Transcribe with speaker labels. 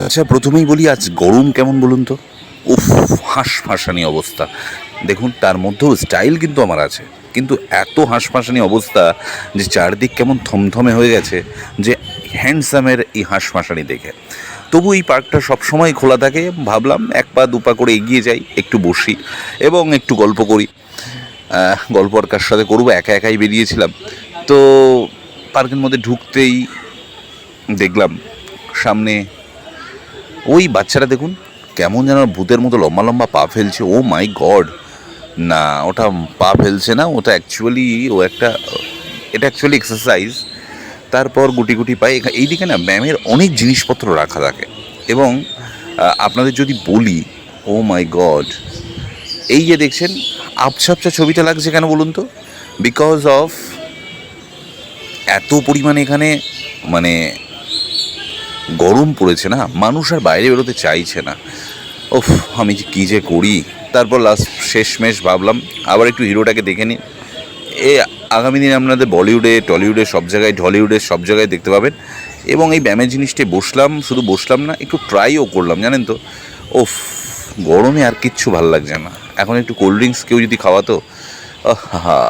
Speaker 1: আচ্ছা, প্রথমেই বলি আজ গরম কেমন বলুন তো। উফ, হাঁসফাঁসানি অবস্থা। দেখুন, তার মধ্যেও স্টাইল কিন্তু আমার আছে, কিন্তু এত হাঁসফাঁসানি অবস্থা যে চারদিক কেমন থমথমে হয়ে গেছে, যে হ্যান্ডসামের এই হাঁসফাঁসানি দেখে। তবু এই পার্কটা সবসময় খোলা থাকে। ভাবলাম এক পা দু পা করে এগিয়ে যাই, একটু বসি এবং একটু গল্প করি। গল্প আর কার সাথে করবো, একা একাই বেরিয়েছিলাম। তো পার্কের মধ্যে ঢুকতেই দেখলাম সামনে ওই বাচ্চারা, দেখুন কেমন যেন ভূতের মতো লম্বা লম্বা পা ফেলছে। ও মাই গড! না, ওটা পা ফেলছে না, ওটা অ্যাকচুয়ালি এটা অ্যাকচুয়ালি এক্সারসাইজ। তারপর গুটি গুটি পায়ে এইদিকে না ব্যায়ামের অনেক জিনিসপত্র রাখা থাকে। এবং আপনাদের যদি বলি, ও মাই গড, এই যে দেখছেন আবছা আবছা ছবিটা লাগছে কেন বলুন তো? বিকজ অফ এত পরিমাণে এখানে মানে গরম পড়েছে না, মানুষ আর বাইরে বেরোতে চাইছে না। ওফ, আমি যে কী যে করি। তারপর লাস্ট শেষমেশ ভাবলাম আবার একটু হিরোটাকে দেখে নিই। এ আগামী দিনে আপনাদের বলিউডে, টলিউডে সব জায়গায়, ঢলিউডে সব জায়গায় দেখতে পাবেন। এবং এই ব্যায়ামের জিনিসটাই বসলাম, শুধু বসলাম না, একটু ট্রাইও করলাম, জানেন তো। ওফ, গরমে আর কিচ্ছু ভাল লাগছে না। এখন একটু কোল্ড ড্রিঙ্কস কেউ যদি খাওয়াতো, আহা।